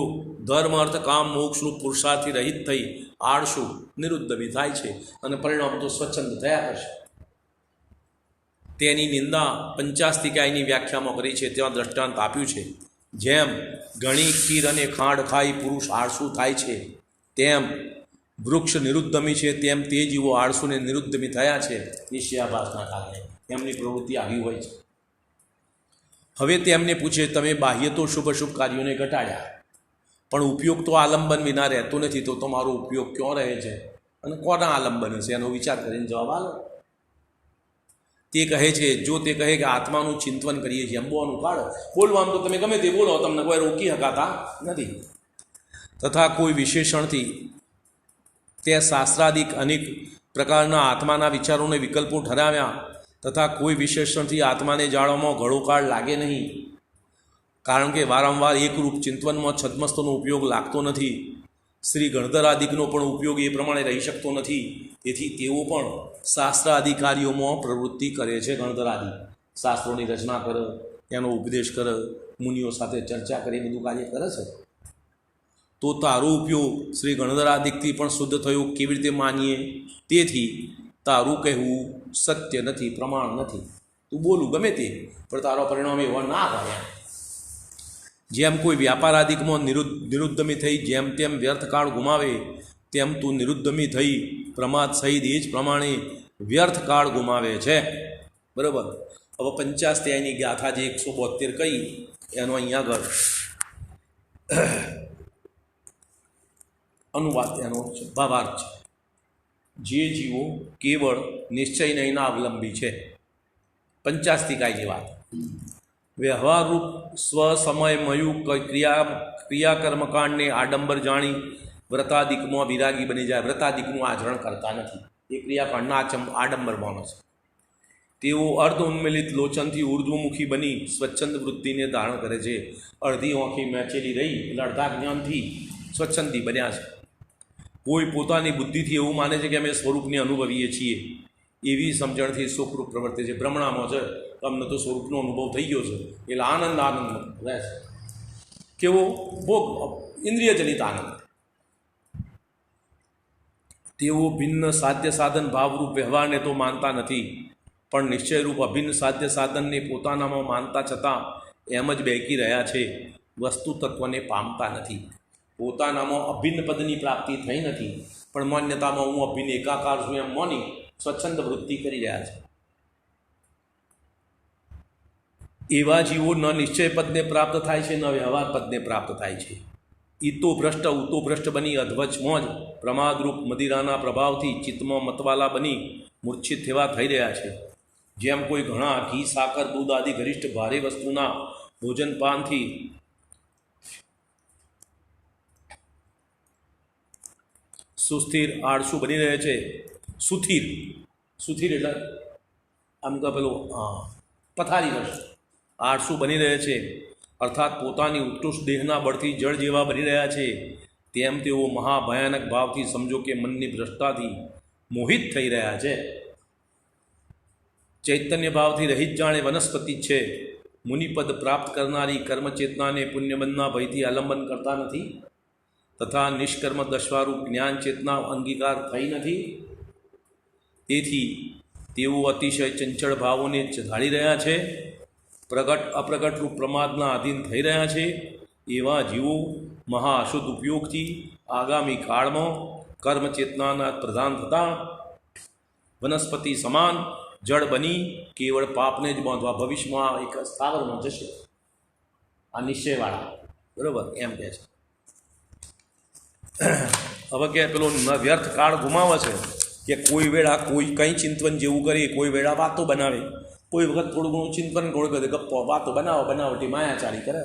ધર્મ અર્થ કામ મોક્ષરૂપ પુરુષાર્થથી રહિત થઈ આળસુ નિરુદ્ધમી થાય છે અને પરિણામ તો સ્વચ્છંદ થયા કરશે. તેની નિંદા પંચાસ્તિકાયની વ્યાખ્યામાં કરી છે. ત્યાં દ્રષ્ટાંત આપ્યું છે, જેમ ઘણી ખીર અને ખાંડ ખાઈ પુરુષ આળસુ થાય છે, તેમ વૃક્ષ નિરુદ્ધમી છે, તેમ તે જીવો આળસુને નિરુદ્ધમી થયા છે નિશ્ચયાભાસના કારણે. એમની પ્રવૃત્તિ આવી હોય છે. હવે તેમને પૂછે, તમે બાહ્ય તો શુભ અશુભ કાર્યોને ઘટાડ્યા, પણ ઉપયોગ તો આલંબન વિના રહેતો નથી, તો તમારો ઉપયોગ ક્યાં રહે છે? અને કોના આલંબન હશે એનો વિચાર કરીને જવાબ આલો. તે કહે છે, જો તે કહે કે આત્માનું ચિંતન કરીએ છીએ, અંબોનું કાળ બોલવાનું તો તમે ગમે તે બોલો, તમને કોઈ રોકી શકાતા નથી. તથા કોઈ વિશેષણથી તે શાસ્ત્રાદિક અનેક પ્રકારના આત્માના વિચારોને વિકલ્પો ઠરાવ્યા, તથા કોઈ વિશેષણથી આત્માને જાણવામાં ઘણો કાળ લાગે નહીં, કારણ કે વારંવાર એકરૂપ ચિંતનમાં છદ્મસ્તનો ઉપયોગ લાગતો નથી. શ્રી ગણધરાદિકનો પણ ઉપયોગ એ પ્રમાણે રહી શકતો નથી. તેથી તેઓ પણ શાસ્ત્રાધિકારીઓમાં પ્રવૃત્તિ કરે છે. ગણધરાદિ શાસ્ત્રોની રચના કરે, એનો ઉપદેશ કરે, મુનિઓ સાથે ચર્ચા કરી, બધું કાર્ય કરે છે. તો તારો ઉપયોગ શ્રી ગણધરાદિકથી પણ શુદ્ધ થયો કેવી રીતે માનીએ? તેથી તારું કહેવું સત્ય નથી, પ્રમાણ નથી. તું બોલું ગમે તે, પણ તારો પરિણામ એવો ના હોય. જેમ કોઈ વ્યાપારાદિકમાં નિરુદ્ધમી થઈ જેમ તેમ વ્યર્થ કાળ ગુમાવે, તેમ તું નિરુદ્ધમી થઈ પ્રમાદ સહિત એ જ પ્રમાણે વ્યર્થ કાળ ગુમાવે છે. બરાબર. હવે 50 ગાથા જે 172 કહી એનો અહીંયા આગળ અનુવાદ, એનો ભાવાર્થ છે. જે જીવો કેવળ નિશ્ચય નહીંના અવલંબી છે. 50 જે વાત વ્યવહારરૂપ સ્વસમયમયું ક્રિયાકર્મકાંડને આડંબર જાણી વ્રતાદિકમાં વિરાગી બની જાય. વ્રતાદિકનું આચરણ કરતા નથી, એ ક્રિયાકાંડના આડંબર માનો છે. તેઓ અર્ધ ઉન્મિલિત લોચનથી ઉર્ધ્વમુખી બની સ્વચ્છંદ વૃત્તિને ધારણ કરે છે. અડધી આંખી મેચેલી રહી એટલે અડધા જ્ઞાનથી સ્વચ્છંદી બન્યા છે. કોઈ પોતાની બુદ્ધિથી એવું માને છે કે અમે સ્વરૂપને અનુભવીએ છીએ, એવી સમજણથી સુખરૂપ પ્રવર્તે છે. ભ્રમણામાં છે, તમને તો સ્વરૂપનો અનુભવ થઈ ગયો છે એટલે આનંદ રહે છે. કેવો ભોગ, ઇન્દ્રિયજનિત આનંદ. તેઓ ભિન્ન સાધ્ય સાધન ભાવરૂપ વ્યવહારને તો માનતા નથી, પણ નિશ્ચયરૂપ અભિન્ન સાધ્ય સાધનને પોતાનામાં માનતા છતાં એમ જ બેકી રહ્યા છે. વસ્તુ તત્વને પામતા નથી. પોતાનામાં અભિન્ન પદની પ્રાપ્તિ થઈ નથી, પણ માન્યતામાં હું અભિન્ન એકાકાર છું એમ માની સ્વચ્છંદ વૃત્તિ કરી રહ્યા છે. એવા જીવો ન નિશ્ચય પદને પ્રાપ્ત થાય છે, ન વ્યવહાર પદને પ્રાપ્ત થાય છે. ઈતો ભ્રષ્ટ ઉતો ભ્રષ્ટ બની અધવચમાં જ પ્રમાદરૂપ મદિરાના પ્રભાવથી ચિત્તમાં મતવાલા બની મૂર્છિત થવા થઈ રહ્યા છે. જેમ કોઈ ઘણા ઘી, સાકર, દૂધ આદિ ગરિષ્ઠ ભારે વસ્તુના ભોજનપાનથી સુસ્થિર આળસુ બની રહે છે. સુથિર એટલે આમ કે પેલો પથારી રસ આળસુ બની રહે છે, અર્થાત પોતાની ઉત્કૃષ્ટ દેહના બળથી જળ જેવા બની રહ્યા છે. તેમ તેઓ મહાભયાનક ભાવથી સમજો કે મનની ભ્રષ્ટાથી મોહિત થઈ રહ્યા છે. ચૈતન્ય ભાવથી રહિત જાણે વનસ્પતિ છે. મુનિપદ પ્રાપ્ત કરનારી કર્મચેતનાને પુણ્યબંધના ભયથી આલંબન કરતા નથી, તથા નિષ્કર્મ દશવારૂપ જ્ઞાન ચેતના અંગીકાર થઈ નથી. તેથી તેઓ અતિશય ચંચળ ભાવોને ઢાળી રહ્યા છે, પ્રગટ અપ્રગટ રૂપ પ્રમાદના આધીન થઈ રહ્યા છે. એવા જીવો મહા અશુદ્ધ ઉપયોગથી આગામી કાળમાં કર્મચેતનાના પ્રધાન થતાં વનસ્પતિ સમાન જળ બની કેવળ પાપને જ બાંધવા ભવિષ્યમાં એક સ્થાવરમાં જશે. આ નિશ્ચયવાળા બરાબર એમ કહે છે. હવે કે પેલો વ્યર્થ કાળ ગુમાવે છે કે કોઈ વેળા કોઈ કંઈ ચિંતન જેવું કરી, કોઈ વેળા વાતો બનાવે, કોઈ વખત થોડું ઘણું ચિંતન થોડું કરે, ગપ્પો વાતો બનાવટી માયાચારી કરે,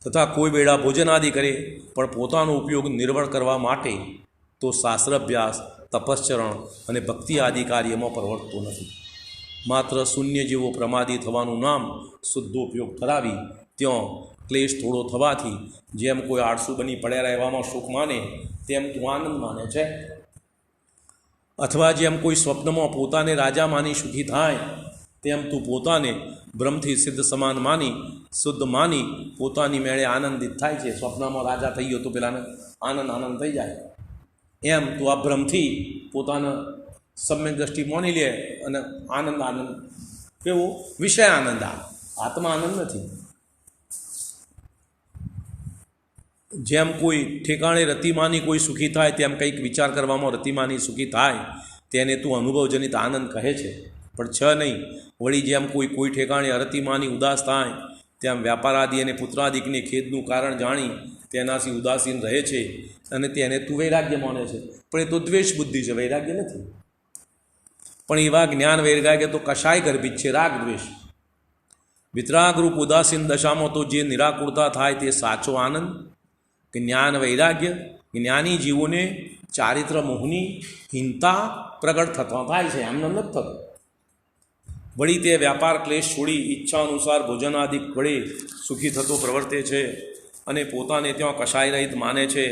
તથા કોઈ વેળા ભોજન આદિ કરે, પણ પોતાનો ઉપયોગ નિર્વળ કરવા માટે તો શાસ્ત્રાભ્યાસ, તપશ્ચરણ અને ભક્તિ આદિ કાર્યમાં પ્રવર્તતો નથી. માત્ર શૂન્ય જેવો પ્રમાદી થવાનું નામ શુદ્ધ ઉપયોગ ધરાવી ત્યાં ક્લેશ થોડો થવાથી જેમ કોઈ આળસુ બની પડ્યા રહેવામાં સુખ માને, તેમ તું આનંદ માને છે. અથવા જેમ કોઈ સ્વપ્નમાં પોતાને રાજા માની સુખી થાય, તેમ તું પોતાને બ્રહ્મથી સિદ્ધ સમાન માની શુદ્ધ માની પોતાની મેળે આનંદિત થાય છે. સ્વપ્નમાં રાજા થઈ ગયો તો પેલાને આનંદ થઈ જાય, એમ તું આ બ્રહ્મથી પોતાને સમ્યક દ્રષ્ટિ માની લે અને આનંદ કેવો વિષય આનંદ, આત્મા આનંદ નથી. જેમ કોઈ ઠેકાણે રતિમાની કોઈ સુખી થાય, તેમ કંઈક વિચાર કરવામાં રતિમાની સુખી થાય, તેને તું અનુભવજનિત આનંદ કહે છે, પણ છ નહીં. વળી જેમ કોઈ ઠેકાણે અરતિમાની ઉદાસ થાય, તેમ વ્યાપારાદિ અને પુત્રાદિકને ખેદનું કારણ જાણી તેનાથી ઉદાસીન રહે છે અને તેને તું વૈરાગ્ય માને છે, પણ એ તો દ્વેષ બુદ્ધિ છે, વૈરાગ્ય નથી. પણ એવા જ્ઞાન વૈરાગ્ય તો કશાય ગર્ભિત છે, રાગ દ્વેષ. વિતરાગરૂપ ઉદાસીન દશામાં તો જે નિરાકુરતા થાય તે સાચો આનંદ. જ્ઞાન વૈરાગ્ય જ્ઞાની જીવોને ચારિત્ર મોહની હીનતા પ્રગટ થતો થાય છે, એમને નથી થતો. વળી તે વ્યાપાર ક્લેશ છોડી ઈચ્છા અનુસાર ભોજન આદિ વડે સુખી થતો પ્રવર્તે છે અને પોતાને ત્યાં કશાય રહિત માને છે,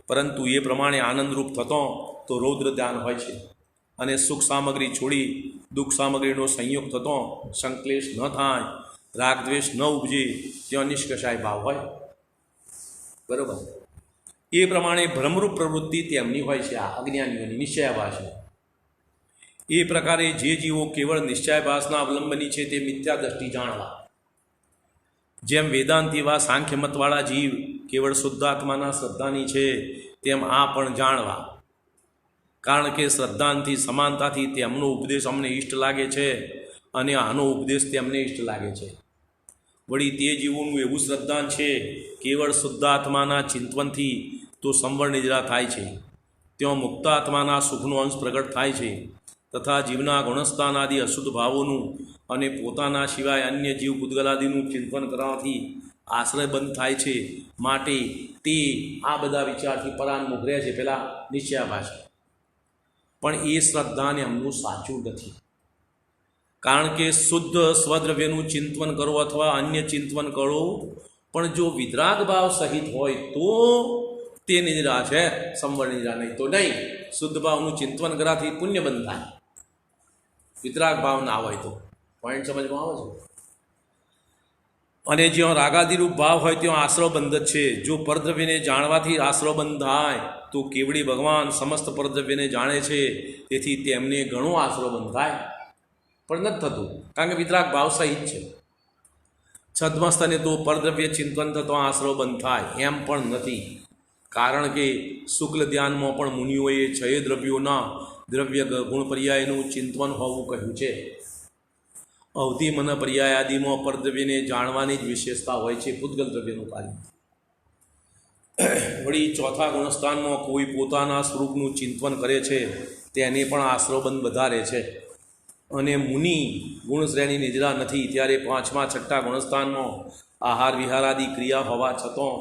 પરંતુ એ પ્રમાણે આનંદરૂપ થતો તો રૌદ્ર ધ્યાન હોય છે અને સુખ સામગ્રી છોડી દુઃખ સામગ્રીનો સંયોગ થતો સંક્લેશ ન થાય, રાગદ્વેષ ન ઉપજે, ત્યાં નિષ્કષાય ભાવ હોય. બરાબર. એ પ્રમાણે ભ્રમરૂપ પ્રવૃત્તિ તેમની હોય છે, આ અજ્ઞાનીઓની નિશ્ચયાભાસ. એ પ્રકારે જે જીવો કેવળ નિશ્ચયાભાસના અવલંબની છે તે મિથ્યા દ્રષ્ટિ જાણવા. જેમ વેદાંતિ વા સાંખ્યમતવાળા જીવ કેવળ શુદ્ધાત્માના શ્રદ્ધાની છે, તેમ આ પણ જાણવા. કારણ કે શ્રદ્ધાંથી સમાનતાથી તેમનો ઉપદેશ અમને ઇષ્ટ લાગે છે અને આનો ઉપદેશ તેમને ઇષ્ટ લાગે છે. વળી તે જીવોનું એવું શ્રદ્ધાન છે કેવળ શુદ્ધાત્માના ચિંતવનથી તો સંવર નિદ્રા થાય છે, ત્યાં મુક્તાત્માના સુખનો અંશ પ્રગટ થાય છે, તથા જીવના ગુણસ્થાન આદિ અશુદ્ધ ભાવોનું અને પોતાના સિવાય અન્ય જીવ પૂતગલાદિનું ચિંતન કરવાથી આશ્રય બંધ થાય છે. માટે તે આ બધા વિચારથી પરાન્મુખ રહે છે, પેલા નિશ્ચયાભાસ. પણ એ શ્રદ્ધાને એમનું સાચું નથી. કારણ કે શુદ્ધ સ્વદ્રવ્યનું ચિંતન કરો અથવા અન્ય ચિંતન કરો, પણ જો વિતરાગ ભાવ સહિત હોય તો તે નિદ્રા છે, સંવર નિદ્રા, નહીં તો નહીં. શુદ્ધ ભાવનું ચિંતન કરવાથી પુણ્ય બંધ થાય, વિતરાગ ભાવ ના હોય તો. પોઈન્ટ સમજમાં આવે છે? અને જ્યાં રાગાદિરૂપ ભાવ હોય ત્યાં આશ્રવ બંધ જ છે. જો પરદ્રવ્યને જાણવાથી આશ્રવ બંધ થાય તો કેવડી ભગવાન સમસ્ત પરદ્રવ્યને જાણે છે, તેથી તેમને ઘણો આશ્રવ બંધ થાય, પણ નથી થતું, કારણ કે વિતરાગ ભાવ સહિત છે. છદ્મસ્તને તો પરદ્રવ્ય ચિંતન થતો આશ્રવ બંધ થાય એમ પણ નથી, કારણ કે શુક્લ ધ્યાનમાં પણ મુનિઓએ છ દ્રવ્યોના દ્રવ્ય ગુણ પર્યાયનું ચિંતન હોવું કહ્યું છે. અવધિ મન પર્યાય આદિમાં પરદ્રવ્યને જાણવાની જ વિશેષતા હોય છે, પૂતગલ દ્રવ્યનું કાર્ય. વળી ચોથા ગુણસ્થાનમાં કોઈ પોતાના સ્વરૂપનું ચિંતન કરે છે તેને પણ આશ્રવબંધ વધારે છે. અને મુનિ ગુણશ્રેણી નિદ્રા નથી, ત્યારે પાંચમા છઠ્ઠા ગુણસ્થાનમાં આહાર વિહારાદિ ક્રિયા હોવા છતાં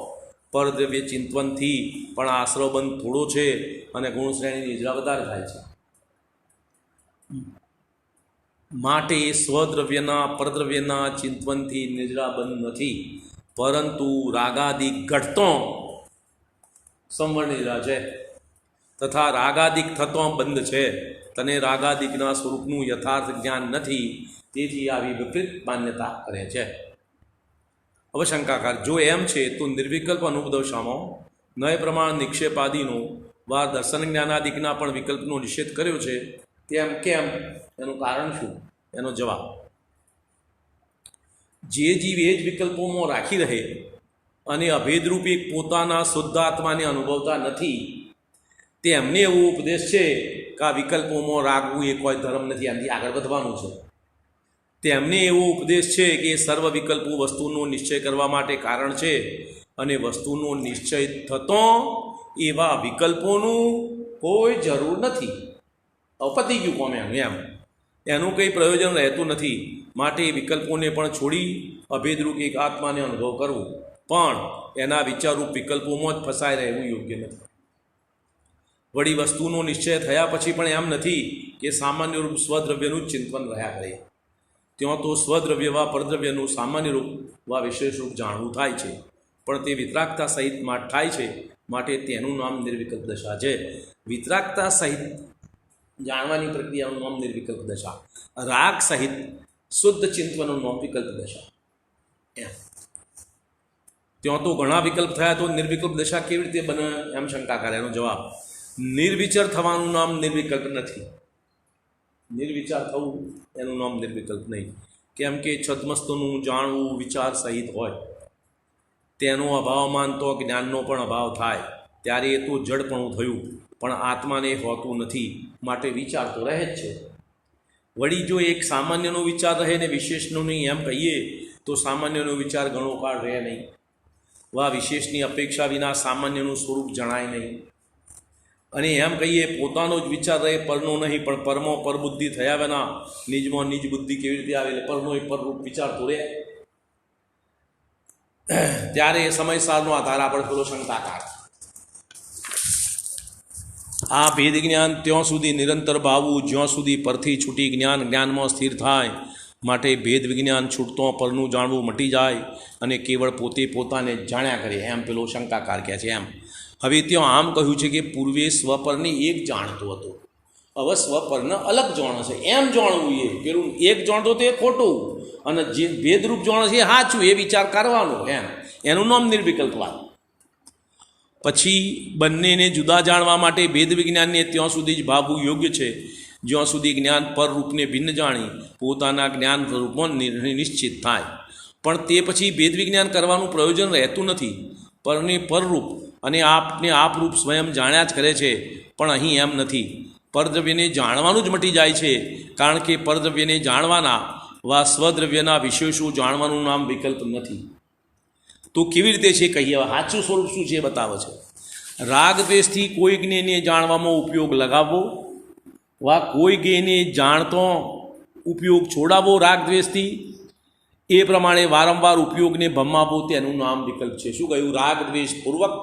પરદ્રવ્ય ચિંતનથી પણ આશ્રવબંધ થોડો છે અને ગુણશ્રેણી નિદ્રા વધારે થાય છે. માટે સ્વદ્રવ્યના પરદ્રવ્યના ચિંતનથી નિદ્રા બંધ નથી, પરંતુ રાગાદિક ઘટતો સંવર નિદ્રા છે, તથા રાગાદિક થતો બંધ છે. તને રાગાદિકના સ્વરૂપનું યથાર્થ જ્ઞાન નથી, તેથી આવી વિપરીત માન્યતા કરે છે. હવે શંકાકાર, જો એમ છે તો નિર્વિકલ્પ અનુપદશામાં નય પ્રમાણ નિક્ષેપાદિનો વા દર્શન જ્ઞાનાદિકના પણ વિકલ્પનો નિષેધ કર્યો છે, તેમ કેમ? એનું કારણ શું? એનો જવાબ, જે જીવ એ જ વિકલ્પોમાં રાખી રહે અને અભેદરૂપી પોતાના શુદ્ધાત્માને અનુભવતા નથી, તેમને એવો ઉપદેશ છે કે આ વિકલ્પોમાં રાખવું એ કોઈ ધર્મ નથી, આનાથી આગળ વધવાનું છે. તેમને એવો ઉપદેશ છે કે સર્વ વિકલ્પો વસ્તુનો નિશ્ચય કરવા માટે કારણ છે, અને વસ્તુનો નિશ્ચય થતો એવા વિકલ્પોનું કોઈ જરૂર નથી. પતી ગયું કોમ એમ એનું કંઈ પ્રયોજન રહેતું નથી. માટે વિકલ્પોને પણ છોડી અભેદરૂપ એક આત્માને અનુભવ કરવું, પણ એના વિચારરૂપ વિકલ્પોમાં જ ફસાઈ રહેવું યોગ્ય નથી. વળી વસ્તુનો નિશ્ચય થયા પછી પણ એમ નથી કે સામાન્ય રૂપ સ્વદ્રવ્યનું જ ચિંતન રહ્યા કરે. ત્યાં તો સ્વદ્રવ્ય વા પરદ્રવ્યનું સામાન્ય રૂપ વા વિશેષ રૂપ જાણવું થાય છે, પણ તે વિતરાગતા સહિત થાય છે, માટે તેનું નામ નિર્વિકલ્પ દશા છે. વિતરાગતા સહિત જાણવાની પ્રક્રિયાનું નામ નિર્વિકલ્પ દશા, રાગ સહિત શુદ્ધ ચિંતનનું નામ વિકલ્પ દશા. ત્યાં તો ઘણા વિકલ્પ થયા તો નિર્વિકલ્પ દશા કેવી રીતે બને એમ શંકા કરે. એનો જવાબ, નિર્વિચાર થવાનું નામ નિર્વિકલ્પ નથી. નિર્વિચાર થવું એનું નામ નિર્વિકલ્પ નહીં, કેમ કે છદ્મસ્તનું જાણવું વિચાર સહિત હોય, તેનો અભાવ માનતો જ્ઞાનનો પણ અભાવ થાય, ત્યારે એ તો જડપણું થયું, પણ આત્માને હોતું નથી, માટે વિચાર તો રહે જ છે. વળી જો એક સામાન્યનો વિચાર રહે ને વિશેષનો નહીં એમ કહીએ તો સામાન્યનો વિચાર ઘણો કાળ રહે નહીં. વા વિશેષની અપેક્ષા વિના સામાન્યનું સ્વરૂપ જણાય નહીં. અને એમ કહીએ પોતાનો જ વિચાર રહે પરનો નહીં, પણ પરમો પરબુદ્ધિ થયા વિના નિજમાં નિજ બુદ્ધિ કેવી રીતે આવે? એટલે પરનો એ પરરૂપ વિચાર તો રહે. ત્યારે એ સમય સારનો આધાર આપણે પેલો શંકાકાર. આ ભેદ જ્ઞાન ત્યાં સુધી નિરંતર ભાવવું જ્યાં સુધી પરથી છૂટી જ્ઞાનમાં સ્થિર થાય. માટે ભેદ વિજ્ઞાન છૂટતો પરનું જાણવું મટી જાય અને કેવળ પોતે પોતાને જાણ્યા કરે, એમ પેલો શંકાકાર કહે છે. એમ હવે ત્યાં આમ કહ્યું છે કે પૂર્વે સ્વપરને એક જાણતો હતો, હવે સ્વપરને અલગ જાણે છે. એમ જાણવું એ પેલું એક જાણતો તે ખોટું, અને જે ભેદરૂપ જાણે છે એ સાચું, એ વિચાર કરવાનો. એનું નામ નિર્વિકલ્પવાદ. પછી બંનેને જુદા જાણવા માટે ભેદ વિજ્ઞાનને ત્યાં સુધી જ ભાવવું યોગ્ય છે જ્યાં સુધી જ્ઞાન પરરૂપને ભિન્ન જાણી પોતાના જ્ઞાન સ્વરૂપમાં નિશ્ચિત થાય. પણ તે પછી ભેદ વિજ્ઞાન કરવાનું પ્રયોજન રહેતું નથી. પરને પરરૂપ અને આપને આપરૂપ સ્વયં જાણ્યા જ કરે છે. પણ અહીં એમ નથી. પરદ્રવ્યને જાણવાનું જ મટી જાય છે, કારણ કે પરદ્રવ્યને જાણવાના વા સ્વદ્રવ્યના વિશેષો જાણવાનું નામ વિકલ્પ નથી. તો કેવી રીતે છે કહીએ? સાચું સ્વરૂપ શું છે બતાવે છે. રાગ દ્વેષથી કોઈ જ્ઞેયને જાણવામાં ઉપયોગ લગાવવો વા કોઈ જ્ઞેયને જાણતો ઉપયોગ છોડાવવો રાગ દ્વેષથી, એ પ્રમાણે વારંવાર ઉપયોગને ભમાવવો, તેનું નામ વિકલ્પ છે. શું કહ્યું? રાગ દ્વેષ પૂર્વક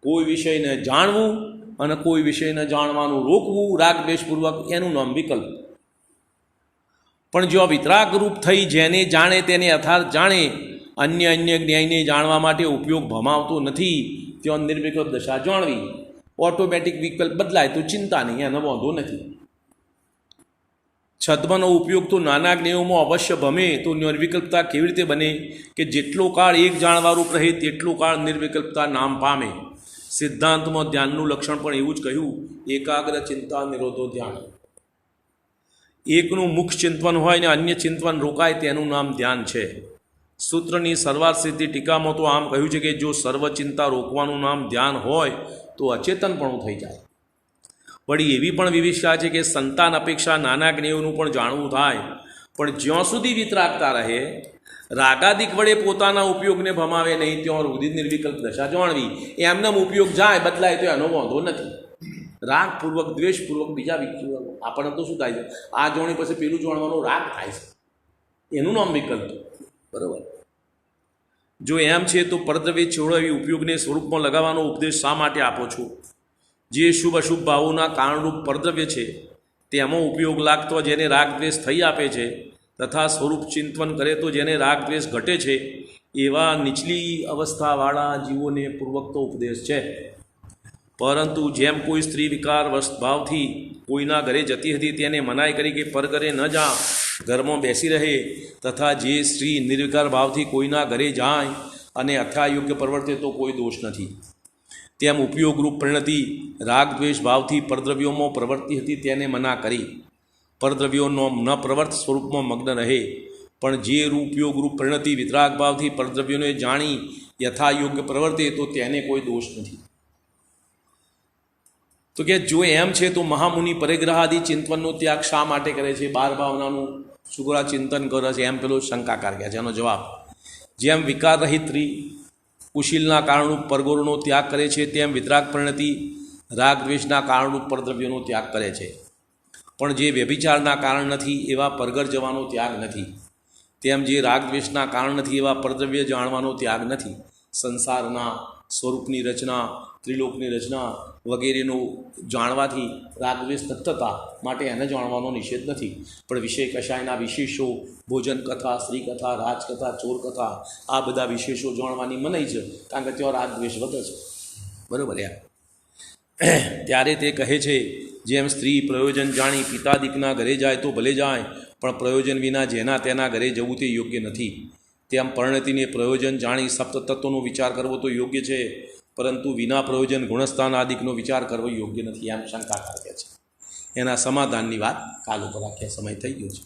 કોઈ વિષયને જાણવું અને કોઈ વિષયને જાણવાનું રોકવું, રાગ દ્વેષપૂર્વક, એનું નામ વિકલ્પ. પણ જો વિતરાગ રૂપ થઈ જેને જાણે તેને યથાર્થ જાણે અન્ય જ્ઞાનને જાણવા માટે ઉપયોગ ભમાવતો નથી, ત્યાં નિર્વિકલ્પ દશા જાણવી. ઓટોમેટિક વિકલ્પ બદલાય તો ચિંતા નહીં, એનો વાંધો નથી. છદ્મનો ઉપયોગ તો નાના જ્ઞેયોમાં અવશ્ય ભમે, તો નિર્વિકલ્પતા કેવી રીતે બને કે જેટલો કાળ એક જાણવારૂપ રહે તેટલો કાળ નિર્વિકલ્પતા નામ પામે. સિદ્ધાંતમાં ધ્યાનનું લક્ષણ પણ એવું જ કહ્યું, એકાગ્ર ચિંતા નિરોધો ધ્યાન. એકનું મુખ્ય ચિંતન હોય ને અન્ય ચિંતન રોકાય તેનું નામ ધ્યાન છે. સૂત્રની સર્વાર્થ સિદ્ધિ ટીકામાં તો આમ કહ્યું છે કે જો સર્વચિંતા રોકવાનું નામ ધ્યાન હોય તો અચેતનપણું થઈ જાય. વળી એવી પણ વિવિધતા છે કે સંતાન અપેક્ષા નાના જ્ઞેયોનું પણ જાણવું થાય, પણ જ્યાં સુધી વિતરાગતા રહે, રાગાદિક વડે પોતાના ઉપયોગને ભમાવે નહીં, ત્યાં સુધી નિર્વિકલ્પ દશા જાણવી. એમનામ ઉપયોગ જાય બદલાય તો એનો વાંધો નથી. રાગપૂર્વક દ્વેષપૂર્વક બીજા આપણને તો શું થાય છે, આ જાણી પછી પેલું જાણવાનો રાગ થાય છે, એનું નામ વિકલ્પ. બરાબર. જો એમ છે તો પરદ્રવ્ય છોડાવી ઉપયોગને સ્વરૂપમાં લગાવવાનો ઉપદેશ શા માટે આપો છો? જે શુભ અશુભ ભાવોના કારણરૂપ પરદ્રવ્ય છે તેમાં ઉપયોગ લાગતો જેને રાગ દ્વેષ થઈ આપે છે, તથા સ્વરૂપ ચિંતન કરે તો જેને રાગ દ્વેષ ઘટે છે, એવા નીચલી અવસ્થાવાળા જીવોને પૂર્વકતો ઉપદેશ છે. પરંતુ જેમ કોઈ સ્ત્રી વિકાર ભાવથી કોઈના ઘરે જતી હતી તેને મનાઈ કરી કે પરઘરે ન જા, ઘરમાં બેસી રહે, તથા જે સ્ત્રી નિર્વિકાર ભાવથી કોઈના ઘરે જાય અને અથાયોગ્ય પ્રવર્તે તો કોઈ દોષ નથી. તેમ ઉપયોગરૂપ પરિણતિ રાગ દ્વેષ ભાવથી પરદ્રવ્યોમાં પ્રવર્તી હતી તેને મના કરી. પરદ્રવ્યોનો ન પ્રવર્ત સ્વરૂપમાં મગ્ન રહે, પણ જે ઉપયોગરૂપ પરિણતિ વિતરાગ ભાવથી પરદ્રવ્યોને જાણી યથાયોગ્ય પ્રવર્તે તો તેને કોઈ દોષ નથી. તો કે જો એમ છે તો મહામુનિ પરિગ્રહાદિ ચિંતનનો ત્યાગ શા માટે કરે છે? બાર ભાવનાનું સુગરા ચિંતન કરે છે, એમ પેલો શંકાકાર કહે છે. એનો જવાબ, જેમ વિકાર રહિત કુશીલના કારણરૂપ પરગોરનો ત્યાગ કરે છે, તેમ વિતરાગ પરિણતિ રાગ દ્વેષના કારણરૂપ પરદ્રવ્યોનો ત્યાગ કરે છે. પણ જે વ્યભિચારના કારણ નથી એવા પરગર જવાનો ત્યાગ નથી, તેમ જે રાગ દ્વેષના કારણ નથી એવા પરદ્રવ્ય જાણવાનો ત્યાગ નથી. સંસારના સ્વરૂપની રચના, ત્રિલોકની રચના વગેરેનું જાણવાથી રાગદ્વેષ તત્વતા માટે એને જાણવાનો નિષેધ નથી. પણ વિષય કશાયના વિશેષો, ભોજન કથા, સ્ત્રી કથા, રાજકથા, ચોર કથા, આ બધા વિશેષો જાણવાની મનાઈ છે, કારણ કે ત્યાં રાગદ્વેષ વધે છે. બરાબર. ત્યારે તે કહે છે, જેમ સ્ત્રી પ્રયોજન જાણી પિતાદિકના ઘરે જાય તો ભલે જાય, પણ પ્રયોજન વિના જેના તેના ઘરે જવું તે યોગ્ય નથી. તેમ પરિણતિને પ્રયોજન જાણી સપ્તતત્વનો વિચાર કરવો તો યોગ્ય છે, પરંતુ વિના પ્રયોજન ગુણસ્થાન આદિકનો વિચાર કરવો યોગ્ય નથી, એમ શંકા કરે છે. એના સમાધાનની વાત કાલ ઉપર રાખ્યા. સમય થઈ ગયો છે.